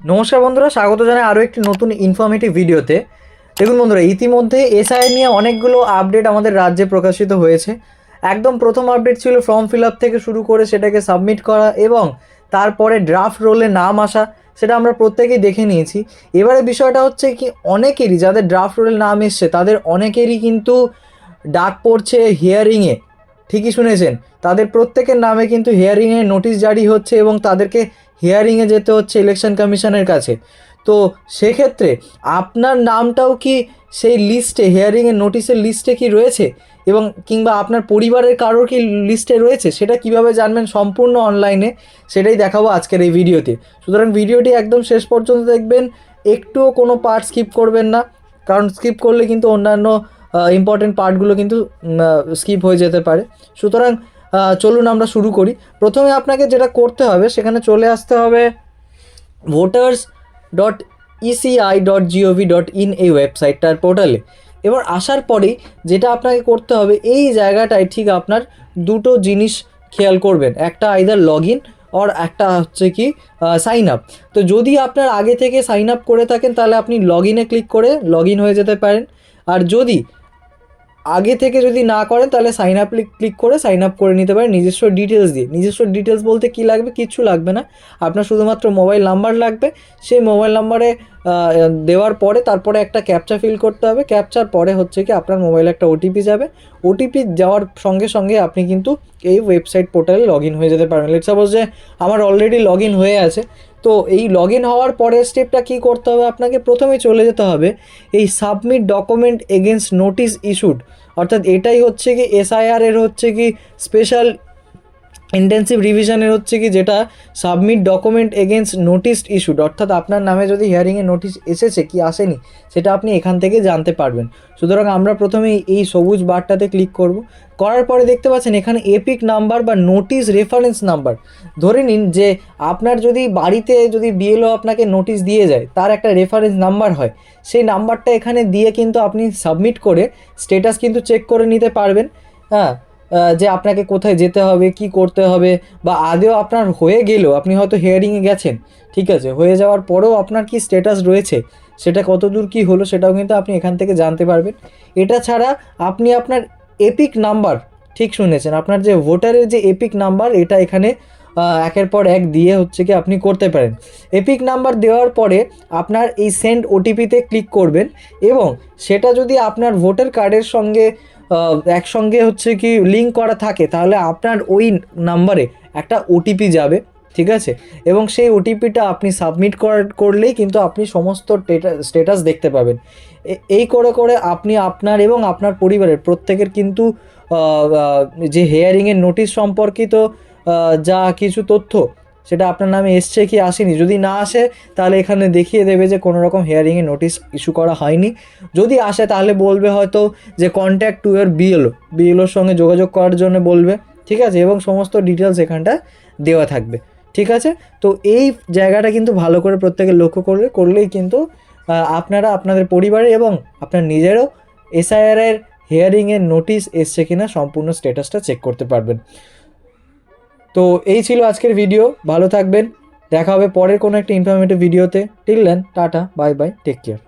নমস্কার বন্ধুরা, স্বাগত জানাই আরও একটি নতুন ইনফরমেটিভ ভিডিওতে। দেখুন বন্ধুরা, ইতিমধ্যে এসআই নিয়ে অনেকগুলো আপডেট আমাদের রাজ্যে প্রকাশিত হয়েছে। একদম প্রথম আপডেট ছিল ফর্ম ফিল আপ থেকে শুরু করে সেটাকে সাবমিট করা এবং তারপরে ড্রাফট রোলে নাম আসা, সেটা আমরা প্রত্যেকেই দেখে নিয়েছি। এবারে বিষয়টা হচ্ছে কি, অনেকেরই যাদের ড্রাফট রোলে নাম এসছে তাদের অনেকেরই কিন্তু ডাক পড়ছে হিয়ারিংয়ে। ঠিকই শুনেছেন, তাদের প্রত্যেকের নামে কিন্তু হিয়ারিংয়ে নোটিশ জারি হচ্ছে এবং তাদেরকে হিয়ারিংয়ে যেতে হচ্ছে ইলেকশন কমিশনের কাছে। তো সেক্ষেত্রে আপনার নামটাও কি সেই লিস্টে, হিয়ারিংয়ের নোটিশের লিস্টে কি রয়েছে এবং কিংবা আপনার পরিবারের কারোর কি লিস্টে রয়েছে, সেটা কিভাবে জানবেন সম্পূর্ণ অনলাইনে, সেটাই দেখাবো আজকের এই ভিডিওতে। সুতরাং ভিডিওটি একদম শেষ পর্যন্ত দেখবেন, একটুও কোনো পার্ট স্কিপ করবেন না, কারণ স্কিপ করলে কিন্তু অন্যান্য ইম্পর্টেন্ট পার্টগুলো কিন্তু স্কিপ হয়ে যেতে পারে। সুতরাং চলুন আমরা শুরু করি। প্রথমে আপনাকে যেটা করতে হবে, সেখানে চলে আসতে হবে voters.eci.gov.in এই ওয়েবসাইটটার পোর্টালে। এবার আসার পরেই যেটা আপনাকে করতে হবে, এই জায়গাটায় ঠিক আপনার দুটো জিনিস খেয়াল করবেন, একটা আইদার লগ ইন আর একটা হচ্ছে কি সাইন আপ। তো যদি আপনার আগে থেকে সাইন আপ করে থাকেন তাহলে আপনি লগ ইনে ক্লিক করে লগ ইন হয়ে যেতে পারেন, আর যদি আগে থেকে যদি না করেন তাহলে সাইন আপ ক্লিক করে সাইন আপ করে নিতে পারেন নিজস্ব ডিটেলস দিয়ে। নিজস্ব ডিটেলস বলতে কি লাগবে, কিচ্ছু লাগবে না, আপনার শুধুমাত্র মোবাইল নাম্বার লাগবে। সেই মোবাইল নাম্বারে দেওয়ার পরে তারপরে একটা ক্যাপচা ফিল করতে হবে। ক্যাপচার পরে হচ্ছে কি আপনার মোবাইলে একটা ওটিপি যাবে। ওটিপি যাওয়ার সঙ্গে সঙ্গে আপনি কিন্তু এই ওয়েবসাইট পোর্টালে লগ ইন হয়ে যেতে পারবেন। লেটস সাপোজ যে আমার অলরেডি লগ ইন হয়ে আছে। তো এই লগ ইন হওয়ার পরের স্টেপটা কী করতে হবে, আপনাকে প্রথমে চলে যেতে হবে এই submit document against notice issued, অর্থাৎ এটাই হচ্ছে কি এসআইআর এর হচ্ছে কি স্পেশাল ইন্টেন্সিভ রিভিশনের হচ্ছে কি যেটা submit document against notice issued, অর্থাৎ আপনার নামে যদি হিয়ারিংয়ে নোটিশ এসেছে কি আসেনি সেটা আপনি এখান থেকে জানতে পারবেন। সুতরাং আমরা প্রথমে এই সবুজ বারটাতে ক্লিক করব। করার পরে দেখতে পাচ্ছেন এখানে এপিক নাম্বার বা নোটিশ রেফারেন্স নাম্বার। ধরে নিন যে আপনার যদি বাড়িতে যদি বিএলও আপনাকে নোটিশ দিয়ে যায়, তার একটা রেফারেন্স নাম্বার হয়, সেই নাম্বারটা এখানে দিয়ে কিন্তু আপনি সাবমিট করে স্টেটাস কিন্তু চেক করে নিতে পারবেন। হ্যাঁ, যে আপনাকে কোথায় যেতে হবে, কি করতে হবে, বা আদেও আপনার হয়ে গেলেও আপনি হয়তো হিয়ারিংয়ে গেছেন, ঠিক আছে, হয়ে যাওয়ার পরেও আপনার কি স্ট্যাটাস রয়েছে, সেটা কতদূর কি হলো সেটাও কিন্তু আপনি এখান থেকে জানতে পারবেন। এটা ছাড়া আপনি আপনার এপিক নাম্বার, ঠিক শুনেছেন, আপনার যে ভোটারের যে এপিক নাম্বার, এটা এখানে একের পর এক দিয়ে হচ্ছে কি আপনি করতে পারেন। এপিক নাম্বার দেওয়ার পরে আপনার এই সেন্ড ওটিপিতে ক্লিক করবেন এবং সেটা যদি আপনার ভোটার কার্ডের সঙ্গে একসঙ্গে হচ্ছে কি লিঙ্ক করা থাকে তাহলে আপনার ওই নাম্বারে একটা ওটিপি যাবে, ঠিক আছে, এবং সেই ওটিপিটা আপনি সাবমিট করলেই কিন্তু আপনি সমস্ত স্ট্যাটাস দেখতে পাবেন। এই করে করে আপনি আপনার এবং আপনার পরিবারের প্রত্যেকের কিন্তু যে হিয়ারিংয়ের নোটিশ সম্পর্কিত যা কিছু তথ্য, সেটা আপনার নামে এসছে কি আসেনি, যদি না আসে তাহলে এখানে দেখিয়ে দেবে যে কোনো রকম হিয়ারিংয়ে নোটিশ ইস্যু করা হয়নি। যদি আসে তাহলে বলবে হয়তো যে কন্ট্যাক্ট টু ইয়ার বিএলওর সঙ্গে যোগাযোগ করার জন্য বলবে, ঠিক আছে, এবং সমস্ত ডিটেলস এখানটা দেওয়া থাকবে, ঠিক আছে। তো এই জায়গাটা কিন্তু ভালো করে প্রত্যেকে লক্ষ্য করলেই কিন্তু আপনারা আপনাদের পরিবারে এবং আপনার নিজেরও এসআইআরের হিয়ারিংয়ের নোটিশ এসছে কিনা সম্পূর্ণ স্ট্যাটাসটা চেক করতে পারবেন। তো এই ছিল আজকের ভিডিও, ভালো থাকবেন, দেখা হবে পরের কোনো একটা ইনফরমেটিভ ভিডিওতে। Till then tata, bye bye, take care.